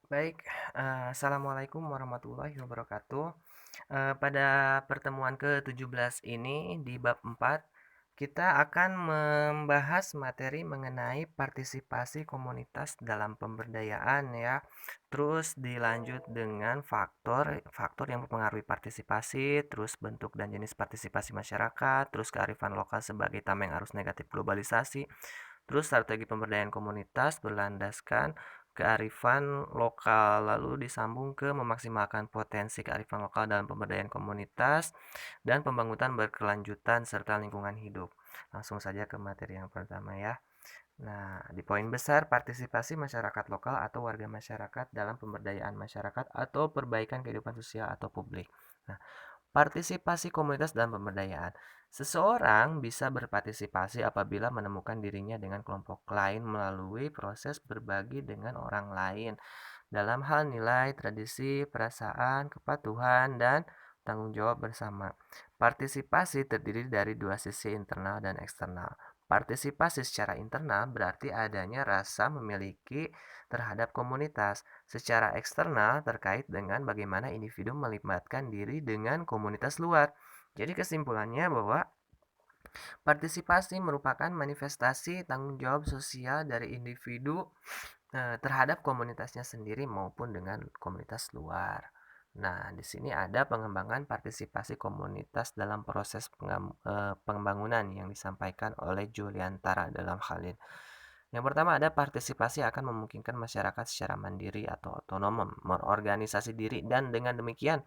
Baik, assalamualaikum warahmatullahi wabarakatuh. Pada pertemuan ke-17 ini di bab 4 kita akan membahas materi mengenai partisipasi komunitas dalam pemberdayaan ya. Terus dilanjut dengan faktor yang mempengaruhi partisipasi, terus bentuk dan jenis partisipasi masyarakat, terus kearifan lokal sebagai tameng arus negatif globalisasi. Terus strategi pemberdayaan komunitas berlandaskan kearifan lokal, lalu disambung ke memaksimalkan potensi kearifan lokal dalam pemberdayaan komunitas dan pembangunan berkelanjutan serta lingkungan hidup. Langsung saja ke materi yang pertama ya. Nah, di poin besar partisipasi masyarakat lokal atau warga masyarakat dalam pemberdayaan masyarakat atau perbaikan kehidupan sosial atau publik. Nah, partisipasi komunitas dalam pemberdayaan. Seseorang bisa berpartisipasi apabila menemukan dirinya dengan kelompok lain melalui proses berbagi dengan orang lain dalam hal nilai, tradisi, perasaan, kepatuhan, dan tanggung jawab bersama. Partisipasi terdiri dari dua sisi internal dan eksternal. Partisipasi secara internal berarti adanya rasa memiliki terhadap komunitas. Secara eksternal terkait dengan bagaimana individu melibatkan diri dengan komunitas luar. Jadi kesimpulannya bahwa partisipasi merupakan manifestasi tanggung jawab sosial dari individu terhadap komunitasnya sendiri maupun dengan komunitas luar. Nah, di sini ada pengembangan partisipasi komunitas dalam proses pembangunan yang disampaikan oleh Juliantara dalam hal ini. Yang pertama ada partisipasi akan memungkinkan masyarakat secara mandiri atau otonom mengorganisasi diri dan dengan demikian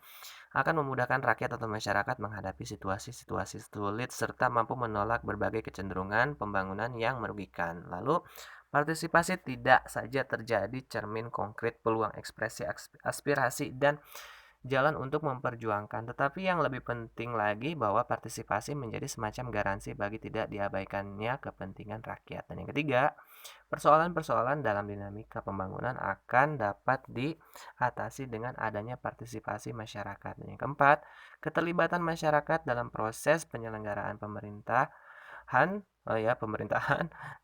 akan memudahkan rakyat atau masyarakat menghadapi situasi-situasi sulit serta mampu menolak berbagai kecenderungan pembangunan yang merugikan. Lalu, partisipasi tidak saja terjadi cermin konkret peluang ekspresi aspirasi dan jalan untuk memperjuangkan, tetapi yang lebih penting lagi bahwa partisipasi menjadi semacam garansi bagi tidak diabaikannya kepentingan rakyat. Dan yang ketiga, persoalan-persoalan dalam dinamika pembangunan akan dapat diatasi dengan adanya partisipasi masyarakat. Dan yang keempat, keterlibatan masyarakat dalam proses penyelenggaraan pemerintahan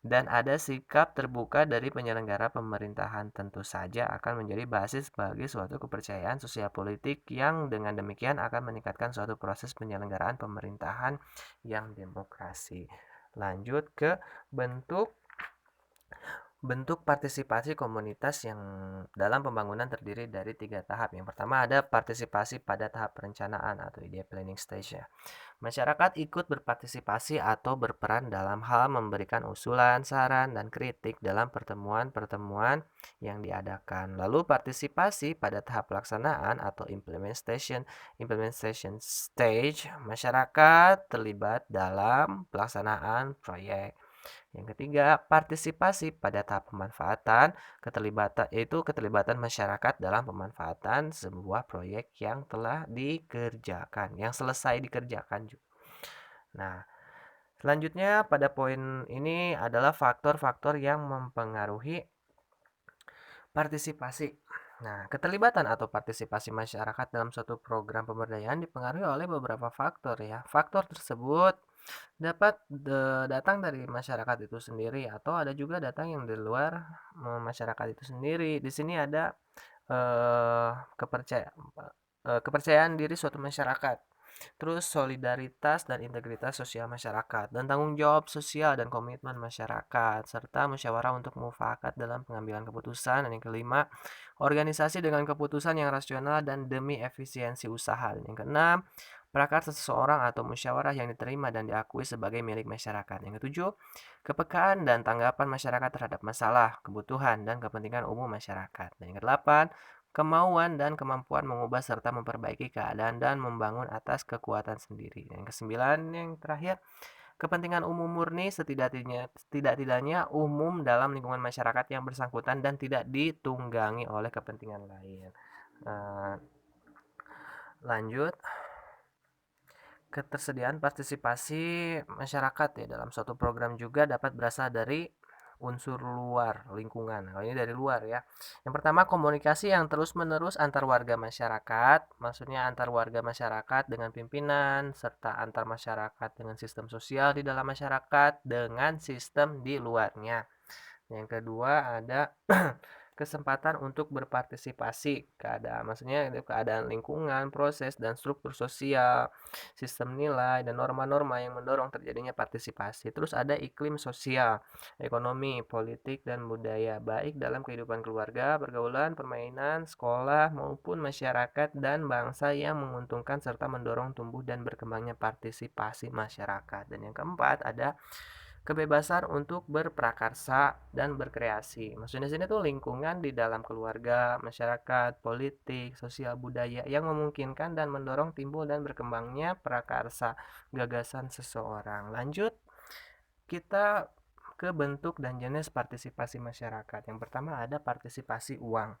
dan ada sikap terbuka dari penyelenggara pemerintahan tentu saja akan menjadi basis bagi suatu kepercayaan sosial politik yang dengan demikian akan meningkatkan suatu proses penyelenggaraan pemerintahan yang demokrasi. Lanjut ke bentuk Bentuk partisipasi komunitas yang dalam pembangunan terdiri dari tiga tahap. Yang pertama ada partisipasi pada tahap perencanaan atau idea planning stage ya. Masyarakat ikut berpartisipasi atau berperan dalam hal memberikan usulan, saran, dan kritik dalam pertemuan-pertemuan yang diadakan. Lalu partisipasi pada tahap pelaksanaan atau implementation stage, masyarakat terlibat dalam pelaksanaan proyek. Yang ketiga, partisipasi pada tahap pemanfaatan, keterlibatan masyarakat dalam pemanfaatan sebuah proyek yang telah dikerjakan, yang selesai dikerjakan juga. Nah, selanjutnya pada poin ini adalah faktor-faktor yang mempengaruhi partisipasi. Nah, keterlibatan atau partisipasi masyarakat dalam suatu program pemberdayaan dipengaruhi oleh beberapa faktor ya. Faktor tersebut dapat datang dari masyarakat itu sendiri atau ada juga datang yang di luar masyarakat itu sendiri. Di sini ada eh, kepercaya, kepercayaan diri suatu masyarakat. Terus solidaritas dan integritas sosial masyarakat dan tanggung jawab sosial dan komitmen masyarakat serta musyawarah untuk mufakat dalam pengambilan keputusan. Dan yang kelima, organisasi dengan keputusan yang rasional dan demi efisiensi usaha. Dan yang keenam, prakarsa seseorang atau musyawarah yang diterima dan diakui sebagai milik masyarakat. Yang ketujuh, kepekaan dan tanggapan masyarakat terhadap masalah, kebutuhan, dan kepentingan umum masyarakat. Dan yang kedelapan, kemauan dan kemampuan mengubah serta memperbaiki keadaan dan membangun atas kekuatan sendiri. Yang kesembilan, yang terakhir, kepentingan umum murni tidak-tidaknya umum dalam lingkungan masyarakat yang bersangkutan dan tidak ditunggangi oleh kepentingan lain. Eh, Lanjut, ketersediaan partisipasi masyarakat ya dalam suatu program juga dapat berasal dari unsur luar lingkungan. Kalau ini dari luar ya. Yang pertama komunikasi yang terus-menerus antar warga masyarakat, maksudnya antar warga masyarakat dengan pimpinan serta antar masyarakat dengan sistem sosial di dalam masyarakat dengan sistem di luarnya. Yang kedua ada kesempatan untuk berpartisipasi, maksudnya itu keadaan lingkungan, proses, dan struktur sosial, sistem nilai, dan norma-norma yang mendorong terjadinya partisipasi. Terus ada iklim sosial, ekonomi, politik, dan budaya, baik dalam kehidupan keluarga, pergaulan, permainan, sekolah, maupun masyarakat dan bangsa yang menguntungkan serta mendorong tumbuh dan berkembangnya partisipasi masyarakat. Dan yang keempat ada kebebasan untuk berprakarsa dan berkreasi. Maksudnya sini tuh lingkungan di dalam keluarga, masyarakat, politik, sosial budaya yang memungkinkan dan mendorong timbul dan berkembangnya prakarsa gagasan seseorang. Lanjut, kita ke bentuk dan jenis partisipasi masyarakat. Yang pertama ada partisipasi uang.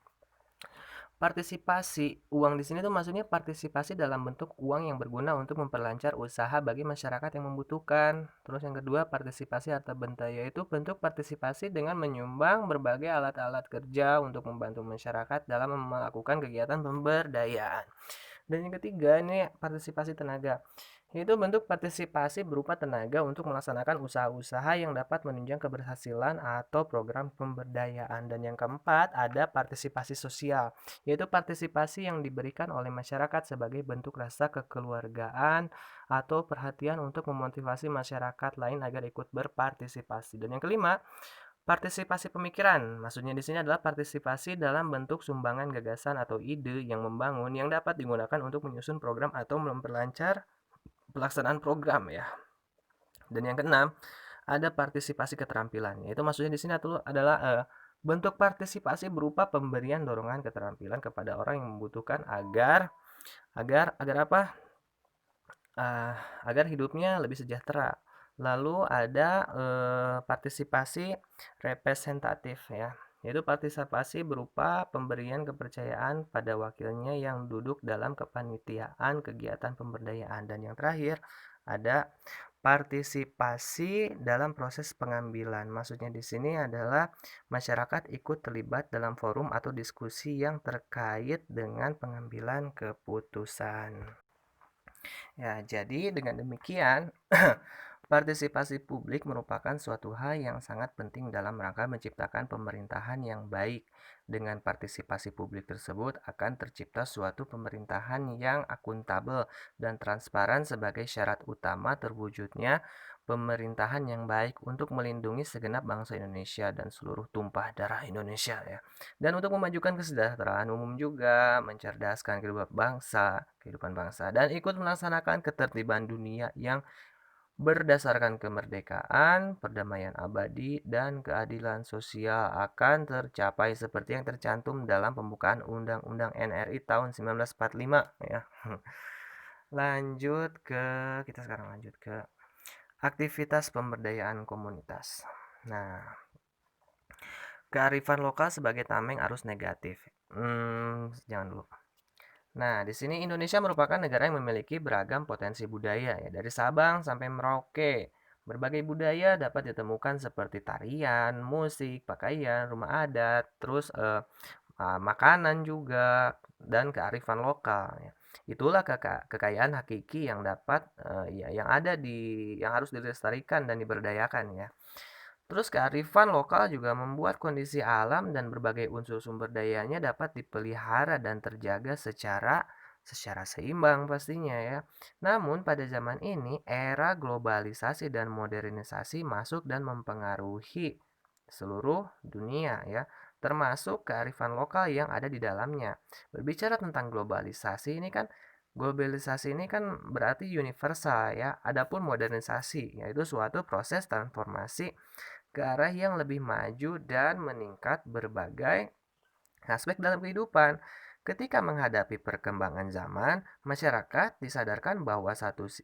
Partisipasi uang di sini tuh maksudnya partisipasi dalam bentuk uang yang berguna untuk memperlancar usaha bagi masyarakat yang membutuhkan. Terus yang kedua, partisipasi harta benda, yaitu bentuk partisipasi dengan menyumbang berbagai alat-alat kerja untuk membantu masyarakat dalam melakukan kegiatan pemberdayaan. Dan yang ketiga ini partisipasi tenaga. Itu bentuk partisipasi berupa tenaga untuk melaksanakan usaha-usaha yang dapat menunjang keberhasilan atau program pemberdayaan. Dan yang keempat ada partisipasi sosial, yaitu partisipasi yang diberikan oleh masyarakat sebagai bentuk rasa kekeluargaan atau perhatian untuk memotivasi masyarakat lain agar ikut berpartisipasi. Dan yang kelima, partisipasi pemikiran, maksudnya di sini adalah partisipasi dalam bentuk sumbangan gagasan atau ide yang membangun yang dapat digunakan untuk menyusun program atau memperlancar pelaksanaan program ya. Dan yang keenam, ada partisipasi keterampilan. Yaitu maksudnya di sini adalah bentuk partisipasi berupa pemberian dorongan keterampilan kepada orang yang membutuhkan agar agar agar apa? Ah, agar hidupnya lebih sejahtera. Lalu ada partisipasi representatif ya, yaitu partisipasi berupa pemberian kepercayaan pada wakilnya yang duduk dalam kepanitiaan kegiatan pemberdayaan. Dan yang terakhir ada partisipasi dalam proses pengambilan. Maksudnya di sini adalah masyarakat ikut terlibat dalam forum atau diskusi yang terkait dengan pengambilan keputusan. Ya, jadi dengan demikian, partisipasi publik merupakan suatu hal yang sangat penting dalam rangka menciptakan pemerintahan yang baik. Dengan partisipasi publik tersebut akan tercipta suatu pemerintahan yang akuntabel dan transparan sebagai syarat utama terwujudnya pemerintahan yang baik untuk melindungi segenap bangsa Indonesia dan seluruh tumpah darah Indonesia ya. Dan untuk memajukan kesejahteraan umum juga, mencerdaskan kehidupan bangsa, dan ikut melaksanakan ketertiban dunia yang berdasarkan kemerdekaan, perdamaian abadi, dan keadilan sosial akan tercapai seperti yang tercantum dalam pembukaan Undang-Undang NRI tahun 1945 ya. Kita sekarang lanjut ke aktivitas pemberdayaan komunitas. Nah, kearifan lokal sebagai tameng arus negatif. Jangan dulu. Nah, di sini Indonesia merupakan negara yang memiliki beragam potensi budaya ya, dari Sabang sampai Merauke. Berbagai budaya dapat ditemukan seperti tarian, musik, pakaian, rumah adat, terus makanan juga dan kearifan lokal ya. Itulah kekayaan hakiki yang dapat ya yang ada yang harus dilestarikan dan diberdayakan ya. Terus kearifan lokal juga membuat kondisi alam dan berbagai unsur sumber dayanya dapat dipelihara dan terjaga secara seimbang pastinya ya. Namun pada zaman ini era globalisasi dan modernisasi masuk dan mempengaruhi seluruh dunia ya, termasuk kearifan lokal yang ada di dalamnya. Berbicara tentang globalisasi ini kan berarti universal ya. Adapun modernisasi yaitu suatu proses transformasi ke arah yang lebih maju dan meningkat berbagai aspek dalam kehidupan. Ketika menghadapi perkembangan zaman, masyarakat disadarkan bahwa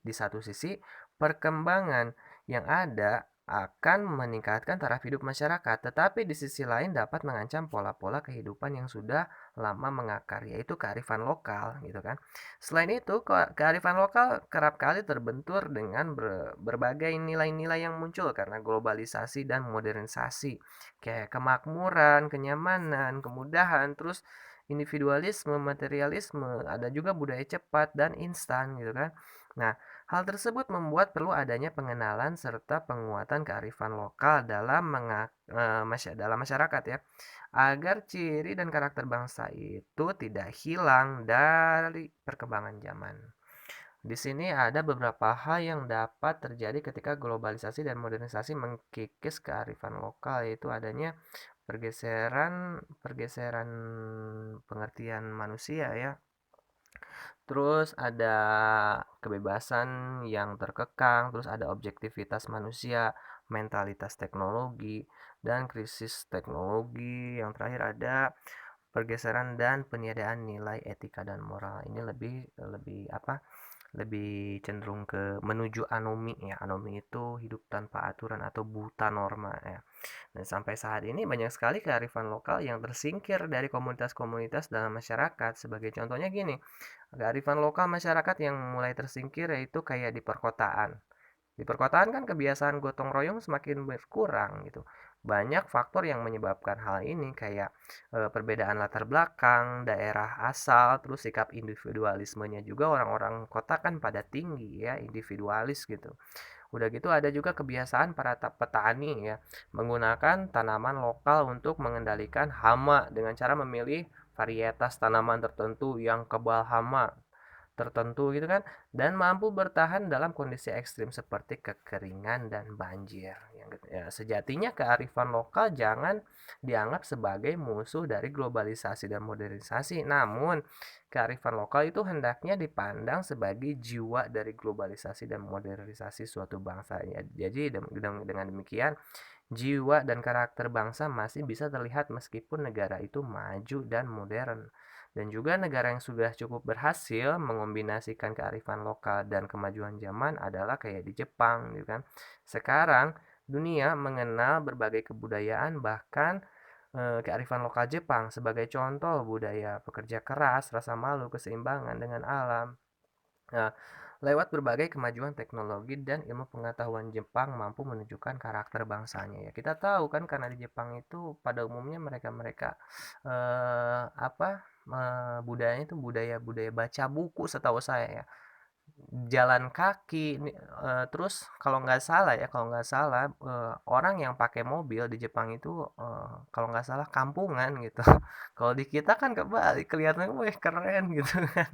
di satu sisi perkembangan yang ada akan meningkatkan taraf hidup masyarakat, tetapi di sisi lain dapat mengancam pola-pola kehidupan yang sudah lama mengakar, yaitu kearifan lokal, gitu kan. Selain itu, kearifan lokal kerap kali terbentur dengan berbagai nilai-nilai yang muncul karena globalisasi dan modernisasi, kayak kemakmuran, kenyamanan, kemudahan, terus individualisme, materialisme, ada juga budaya cepat dan instan gitu kan. Nah, Hal tersebut membuat perlu adanya pengenalan serta penguatan kearifan lokal dalam masyarakat ya, agar ciri dan karakter bangsa itu tidak hilang dari perkembangan zaman. Di sini ada beberapa hal yang dapat terjadi ketika globalisasi dan modernisasi mengkikis kearifan lokal, yaitu adanya pergeseran pergeseran pengertian manusia ya. Terus ada kebebasan yang terkekang, terus ada objektivitas manusia, mentalitas teknologi, dan krisis teknologi. Yang terakhir ada pergeseran dan peniadaan nilai etika dan moral. Ini lebih lebih apa? Lebih cenderung ke menuju anomi ya. Anomi itu hidup tanpa aturan atau buta norma ya. Dan sampai saat ini banyak sekali kearifan lokal yang tersingkir dari komunitas-komunitas dalam masyarakat. Sebagai contohnya gini, kearifan lokal masyarakat yang mulai tersingkir yaitu kayak di perkotaan. Di perkotaan kan kebiasaan gotong royong semakin berkurang gitu. Banyak faktor yang menyebabkan hal ini kayak perbedaan latar belakang, daerah asal, terus sikap individualismenya juga orang-orang kota kan pada tinggi ya, individualis gitu. Udah gitu ada juga kebiasaan para petani ya, menggunakan tanaman lokal untuk mengendalikan hama dengan cara memilih varietas tanaman tertentu yang kebal hama tertentu gitu kan, dan mampu bertahan dalam kondisi ekstrim seperti kekeringan dan banjir. Yang ya, sejatinya kearifan lokal jangan dianggap sebagai musuh dari globalisasi dan modernisasi, namun kearifan lokal itu hendaknya dipandang sebagai jiwa dari globalisasi dan modernisasi suatu bangsa ya. Jadi dengan demikian jiwa dan karakter bangsa masih bisa terlihat meskipun negara itu maju dan modern. Dan juga negara yang sudah cukup berhasil mengombinasikan kearifan lokal dan kemajuan zaman adalah kayak di Jepang gitu kan. Sekarang dunia mengenal berbagai kebudayaan, bahkan kearifan lokal Jepang sebagai contoh budaya pekerja keras, rasa malu, keseimbangan dengan alam. Nah, lewat berbagai kemajuan teknologi dan ilmu pengetahuan Jepang mampu menunjukkan karakter bangsanya ya. Kita tahu kan karena di Jepang itu pada umumnya mereka-mereka apa budayanya itu budaya-budaya baca buku setahu saya ya. Jalan kaki terus kalau nggak salah, orang yang pakai mobil di Jepang itu, kalau nggak salah kampungan gitu. Kalau di kita kan kebalik, kelihatannya, wih keren gitu kan.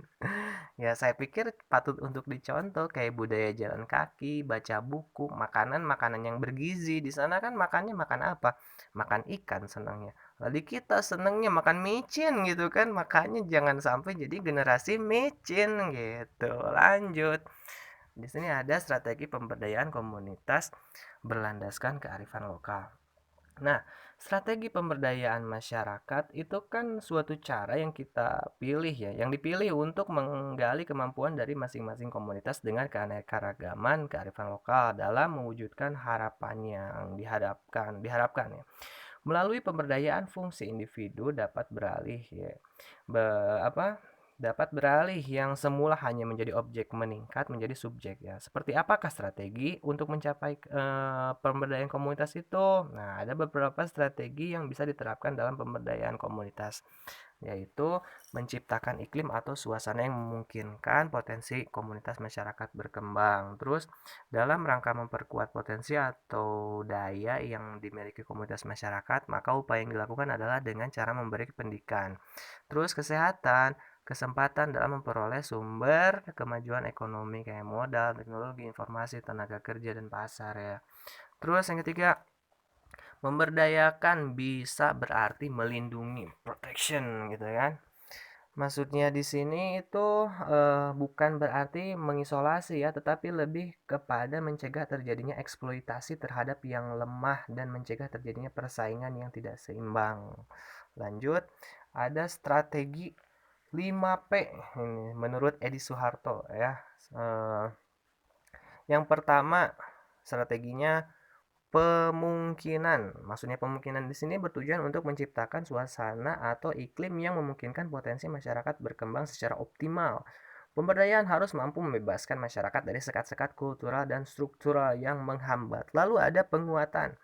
Ya saya pikir patut untuk dicontoh kayak budaya jalan kaki, baca buku, makanan-makanan yang bergizi. Di sana kan makannya makan apa? Makan ikan senangnya. Lah di kita senengnya makan micin gitu kan, makanya jangan sampai jadi generasi micin gitu. Lanjut. Di sini ada strategi pemberdayaan komunitas berlandaskan kearifan lokal. Nah, strategi pemberdayaan masyarakat itu kan suatu cara yang kita pilih ya, yang dipilih untuk menggali kemampuan dari masing-masing komunitas dengan keanekaragaman kearifan lokal dalam mewujudkan harapan yang diharapkan ya. Melalui pemberdayaan fungsi individu dapat beralih ya, be, apa dapat beralih yang semula hanya menjadi objek meningkat menjadi subjek ya. Seperti apakah strategi untuk mencapai pemberdayaan komunitas itu? Nah, ada beberapa strategi yang bisa diterapkan dalam pemberdayaan komunitas, yaitu menciptakan iklim atau suasana yang memungkinkan potensi komunitas masyarakat berkembang. Terus dalam rangka memperkuat potensi atau daya yang dimiliki komunitas masyarakat, maka upaya yang dilakukan adalah dengan cara memberi pendidikan. Terus kesehatan, kesempatan dalam memperoleh sumber kemajuan ekonomi kayak modal, teknologi, informasi, tenaga kerja, dan pasar ya. Terus yang ketiga, memberdayakan bisa berarti melindungi, protection gitu kan. Maksudnya di sini itu bukan berarti mengisolasi ya, tetapi lebih kepada mencegah terjadinya eksploitasi terhadap yang lemah dan mencegah terjadinya persaingan yang tidak seimbang. Lanjut, ada strategi 5P ini menurut Edi Soeharto ya. Eh, yang pertama strateginya pemungkinan. Maksudnya pemungkinan di sini bertujuan untuk menciptakan suasana atau iklim yang memungkinkan potensi masyarakat berkembang secara optimal. Pemberdayaan harus mampu membebaskan masyarakat dari sekat-sekat kultural dan struktural yang menghambat. Lalu ada penguatan.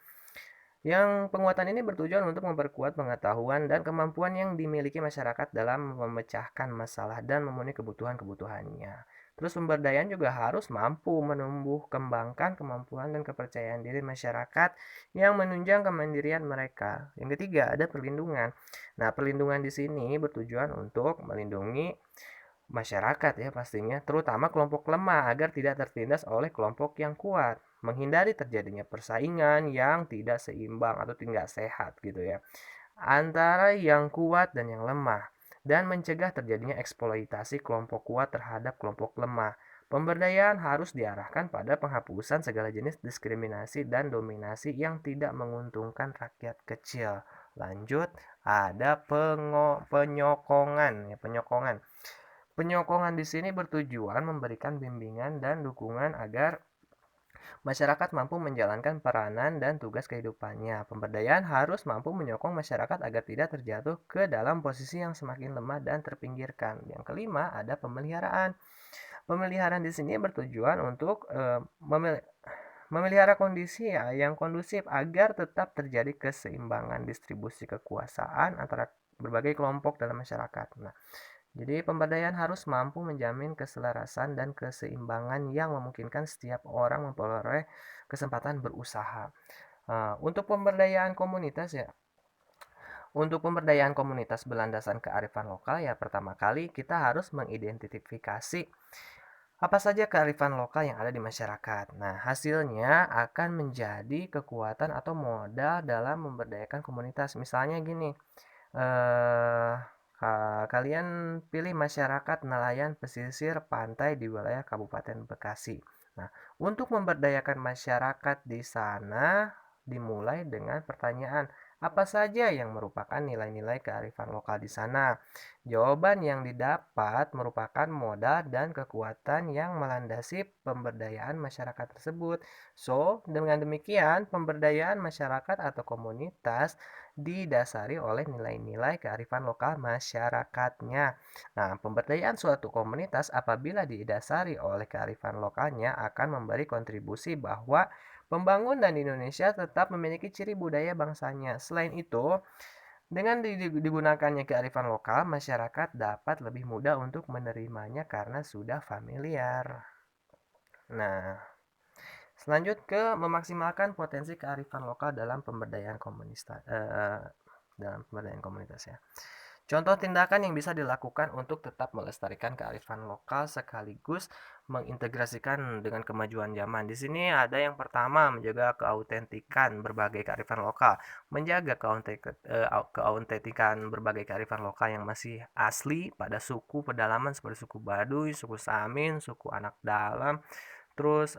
Yang penguatan ini bertujuan untuk memperkuat pengetahuan dan kemampuan yang dimiliki masyarakat dalam memecahkan masalah dan memenuhi kebutuhan-kebutuhannya. Terus pemberdayaan juga harus mampu menumbuh kembangkan kemampuan dan kepercayaan diri masyarakat yang menunjang kemandirian mereka. Yang ketiga, ada perlindungan. Nah, perlindungan di sini bertujuan untuk melindungi masyarakat ya pastinya, terutama kelompok lemah agar tidak tertindas oleh kelompok yang kuat, menghindari terjadinya persaingan yang tidak seimbang atau tidak sehat gitu ya, antara yang kuat dan yang lemah, dan mencegah terjadinya eksploitasi kelompok kuat terhadap kelompok lemah. Pemberdayaan harus diarahkan pada penghapusan segala jenis diskriminasi dan dominasi yang tidak menguntungkan rakyat kecil. Lanjut, ada penyokongan ya, penyokongan. Penyokongan di sini bertujuan memberikan bimbingan dan dukungan agar masyarakat mampu menjalankan peranan dan tugas kehidupannya. Pemberdayaan harus mampu menyokong masyarakat agar tidak terjatuh ke dalam posisi yang semakin lemah dan terpinggirkan. Yang kelima, ada pemeliharaan. Pemeliharaan di sini bertujuan untuk memelihara kondisi ya yang kondusif agar tetap terjadi keseimbangan distribusi kekuasaan antara berbagai kelompok dalam masyarakat. Nah, jadi pemberdayaan harus mampu menjamin keselarasan dan keseimbangan yang memungkinkan setiap orang memperoleh kesempatan berusaha. Untuk pemberdayaan komunitas ya, untuk pemberdayaan komunitas berlandasan kearifan lokal ya pertama kali kita harus mengidentifikasi apa saja kearifan lokal yang ada di masyarakat. Nah, hasilnya akan menjadi kekuatan atau modal dalam memberdayakan komunitas. Misalnya gini, eh kalian pilih masyarakat nelayan pesisir pantai di wilayah Kabupaten Bekasi. Nah, untuk memberdayakan masyarakat di sana dimulai dengan pertanyaan, apa saja yang merupakan nilai-nilai kearifan lokal di sana? Jawaban yang didapat merupakan modal dan kekuatan yang melandasi pemberdayaan masyarakat tersebut. So, dengan demikian, pemberdayaan masyarakat atau komunitas didasari oleh nilai-nilai kearifan lokal masyarakatnya. Nah, pemberdayaan suatu komunitas apabila didasari oleh kearifan lokalnya akan memberi kontribusi bahwa pembangunan di Indonesia tetap memiliki ciri budaya bangsanya. Selain itu, dengan digunakannya kearifan lokal, masyarakat dapat lebih mudah untuk menerimanya karena sudah familiar. Nah, selanjut ke memaksimalkan potensi kearifan lokal dalam pemberdayaan komunitas ya. Contoh tindakan yang bisa dilakukan untuk tetap melestarikan kearifan lokal sekaligus mengintegrasikan dengan kemajuan zaman. Di sini ada yang pertama menjaga keautentikan berbagai kearifan lokal, menjaga keautentikan berbagai kearifan lokal yang masih asli pada suku pedalaman seperti suku Baduy, suku Samin, suku Anak Dalam, terus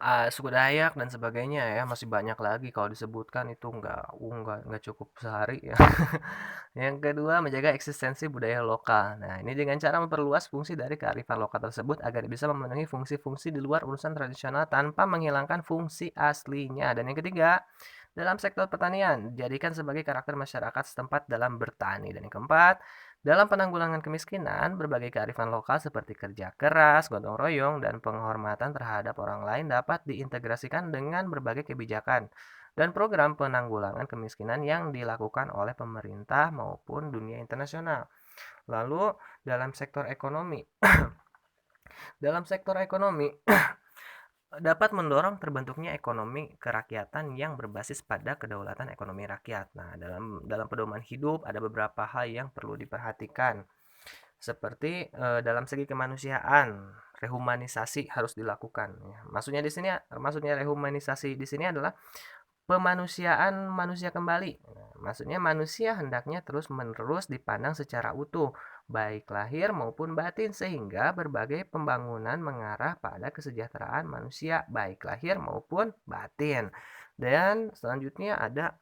suku Dayak dan sebagainya ya, masih banyak lagi kalau disebutkan itu nggak cukup sehari ya. Yang kedua, menjaga eksistensi budaya lokal. Nah, ini dengan cara memperluas fungsi dari kearifan lokal tersebut agar bisa memenuhi fungsi-fungsi di luar urusan tradisional tanpa menghilangkan fungsi aslinya. Dan yang ketiga, dalam sektor pertanian, dijadikan sebagai karakter masyarakat setempat dalam bertani. Dan yang keempat, dalam penanggulangan kemiskinan, berbagai kearifan lokal seperti kerja keras, gotong royong, dan penghormatan terhadap orang lain dapat diintegrasikan dengan berbagai kebijakan dan program penanggulangan kemiskinan yang dilakukan oleh pemerintah maupun dunia internasional. Lalu, dalam sektor ekonomi, dalam sektor ekonomi dapat mendorong terbentuknya ekonomi kerakyatan yang berbasis pada kedaulatan ekonomi rakyat. Nah, dalam pedoman hidup ada beberapa hal yang perlu diperhatikan. Seperti dalam segi kemanusiaan, rehumanisasi harus dilakukan ya. Maksudnya rehumanisasi di sini adalah pemanusiaan manusia kembali. Nah, maksudnya manusia hendaknya terus-menerus dipandang secara utuh, baik lahir maupun batin, sehingga berbagai pembangunan mengarah pada kesejahteraan manusia, baik lahir maupun batin. Dan selanjutnya ada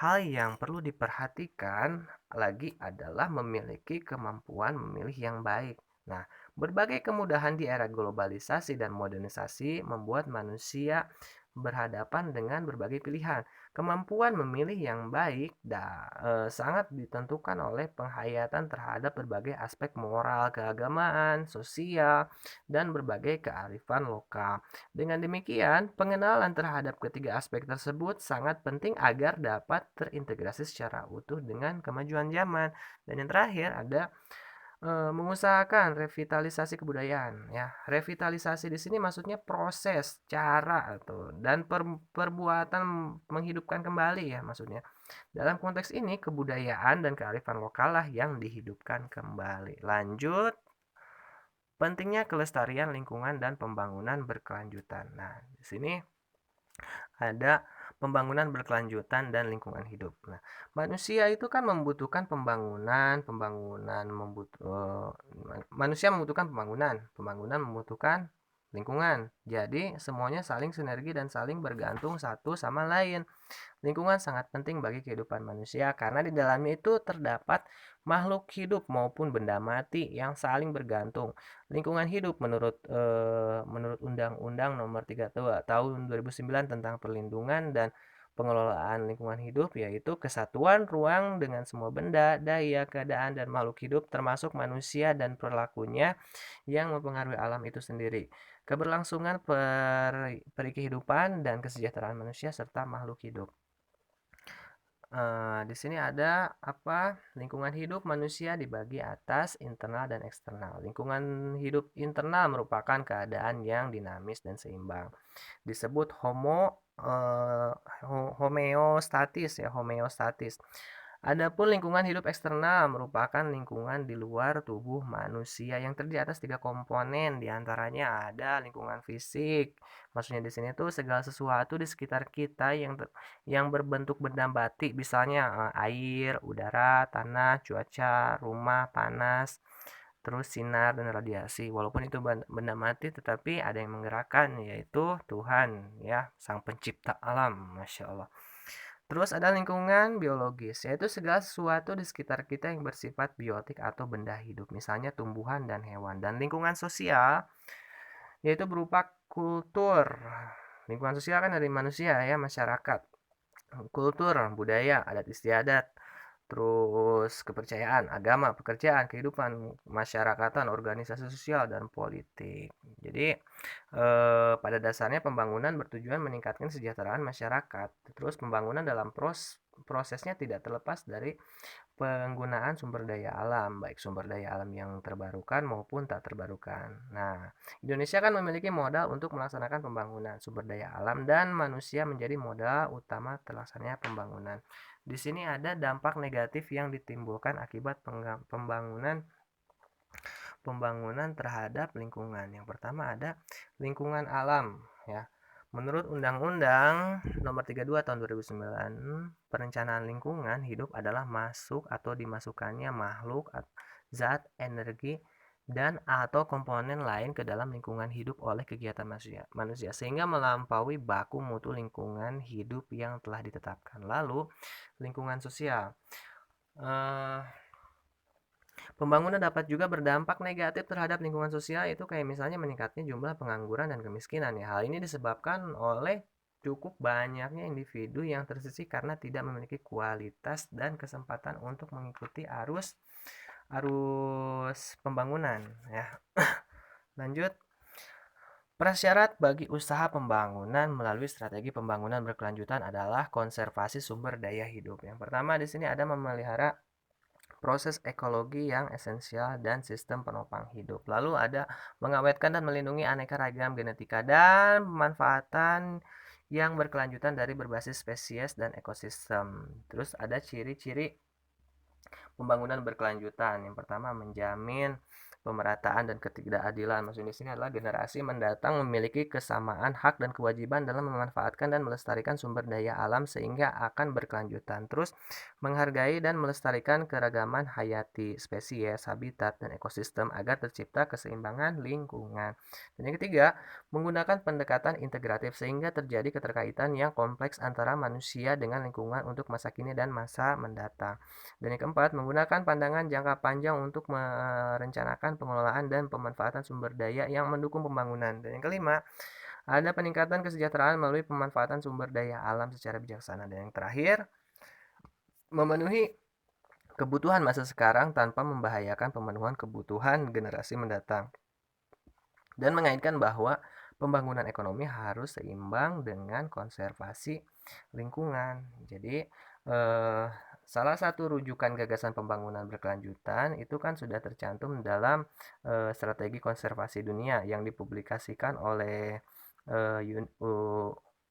hal yang perlu diperhatikan lagi adalah memiliki kemampuan memilih yang baik. Nah, berbagai kemudahan di era globalisasi dan modernisasi membuat manusia berhadapan dengan berbagai pilihan. Kemampuan memilih yang baik sangat ditentukan oleh penghayatan terhadap berbagai aspek moral, keagamaan, sosial, dan berbagai kearifan lokal. Dengan demikian, pengenalan terhadap ketiga aspek tersebut sangat penting agar dapat terintegrasi secara utuh dengan kemajuan zaman. Dan yang terakhir ada Mengusahakan revitalisasi kebudayaan ya. Revitalisasi di sini maksudnya proses, cara tuh, dan perbuatan menghidupkan kembali ya maksudnya. Dalam konteks ini kebudayaan dan kearifan lokal lah yang dihidupkan kembali. Lanjut, pentingnya kelestarian lingkungan dan pembangunan berkelanjutan. Nah, di sini ada pembangunan berkelanjutan dan lingkungan hidup. Nah, manusia itu kan membutuhkan manusia membutuhkan pembangunan membutuhkan lingkungan. Jadi, semuanya saling sinergi dan saling bergantung satu sama lain. Lingkungan sangat penting bagi kehidupan manusia karena di dalamnya itu terdapat makhluk hidup maupun benda mati yang saling bergantung. Lingkungan hidup menurut Undang-Undang Nomor 32 Tahun 2009 tentang perlindungan dan pengelolaan lingkungan hidup yaitu kesatuan ruang dengan semua benda, daya, keadaan dan makhluk hidup termasuk manusia dan perilakunya yang mempengaruhi alam itu sendiri. Keberlangsungan peri kehidupan dan kesejahteraan manusia serta makhluk hidup. Di sini ada apa, lingkungan hidup manusia dibagi atas internal dan eksternal. Lingkungan hidup internal merupakan keadaan yang dinamis dan seimbang. Disebut homeostatis ya, homeostatis. Adapun lingkungan hidup eksternal merupakan lingkungan di luar tubuh manusia yang terdiri atas 3 komponen, di antaranya ada lingkungan fisik. Maksudnya di sini tuh segala sesuatu di sekitar kita yang berbentuk benda mati, misalnya air, udara, tanah, cuaca, rumah, panas, terus sinar dan radiasi. Walaupun itu benda mati, tetapi ada yang menggerakkan, yaitu Tuhan, ya, Sang Pencipta alam, masya Allah. Terus ada lingkungan biologis, yaitu segala sesuatu di sekitar kita yang bersifat biotik atau benda hidup, misalnya tumbuhan dan hewan. Dan lingkungan sosial, yaitu berupa kultur. Lingkungan sosial kan dari manusia ya, masyarakat. Kultur, budaya, adat istiadat, terus kepercayaan, agama, pekerjaan, kehidupan masyarakatan, organisasi sosial, dan politik. Jadi, pada dasarnya pembangunan bertujuan meningkatkan kesejahteraan masyarakat. Terus pembangunan dalam prosesnya tidak terlepas dari penggunaan sumber daya alam, baik sumber daya alam yang terbarukan maupun tak terbarukan. Nah, Indonesia kan memiliki modal untuk melaksanakan pembangunan sumber daya alam dan manusia menjadi modal utama terlaksananya pembangunan. Di sini ada dampak negatif yang ditimbulkan akibat pembangunan pembangunan terhadap lingkungan. Yang pertama ada lingkungan alam ya. Menurut Undang-Undang Nomor 32 Tahun 2009, perencanaan lingkungan hidup adalah masuk atau dimasukkannya makhluk, zat, energi, dan atau komponen lain ke dalam lingkungan hidup oleh kegiatan manusia sehingga melampaui baku mutu lingkungan hidup yang telah ditetapkan. Lalu, lingkungan sosial. Eh, Pembangunan dapat juga berdampak negatif terhadap lingkungan sosial, itu kayak misalnya meningkatnya jumlah pengangguran dan kemiskinan ya. Hal ini disebabkan oleh cukup banyaknya individu yang tersisih karena tidak memiliki kualitas dan kesempatan untuk mengikuti arus arus pembangunan ya. Lanjut, prasyarat bagi usaha pembangunan melalui strategi pembangunan berkelanjutan adalah konservasi sumber daya hidup. Yang pertama di sini ada memelihara proses ekologi yang esensial dan sistem penopang hidup. Lalu ada mengawetkan dan melindungi aneka ragam genetika dan pemanfaatan yang berkelanjutan dari berbasis spesies dan ekosistem. Terus ada ciri-ciri pembangunan berkelanjutan. Yang pertama menjamin pemerataan dan ketidakadilan. Maksudnya di sini adalah generasi mendatang memiliki kesamaan hak dan kewajiban dalam memanfaatkan dan melestarikan sumber daya alam sehingga akan berkelanjutan. Terus menghargai dan melestarikan keragaman hayati, spesies, habitat, dan ekosistem agar tercipta keseimbangan lingkungan. Dan yang ketiga, menggunakan pendekatan integratif sehingga terjadi keterkaitan yang kompleks antara manusia dengan lingkungan untuk masa kini dan masa mendatang. Dan yang keempat, menggunakan pandangan jangka panjang untuk merencanakan pengelolaan dan pemanfaatan sumber daya yang mendukung pembangunan. Dan yang kelima, ada peningkatan kesejahteraan melalui pemanfaatan sumber daya alam secara bijaksana. Dan yang terakhir, memenuhi kebutuhan masa sekarang tanpa membahayakan pemenuhan kebutuhan generasi mendatang. Dan mengaitkan bahwa pembangunan ekonomi harus seimbang dengan konservasi lingkungan. Jadi, salah satu rujukan gagasan pembangunan berkelanjutan itu kan sudah tercantum dalam, strategi konservasi dunia yang dipublikasikan oleh, eee, yun u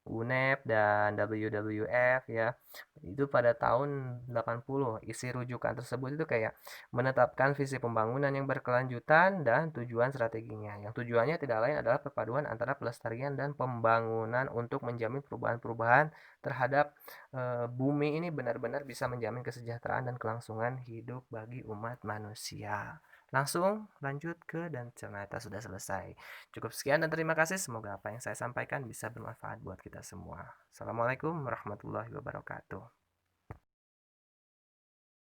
UNEP dan WWF ya. Itu pada tahun 80. Isi rujukan tersebut itu kayak menetapkan visi pembangunan yang berkelanjutan dan tujuan strateginya. Yang tujuannya tidak lain adalah perpaduan antara pelestarian dan pembangunan untuk menjamin perubahan-perubahan terhadap bumi ini benar-benar bisa menjamin kesejahteraan dan kelangsungan hidup bagi umat manusia. Langsung lanjut ke dan ternyata sudah selesai. Cukup sekian dan terima kasih. Semoga apa yang saya sampaikan bisa bermanfaat buat kita semua. Assalamualaikum warahmatullahi wabarakatuh.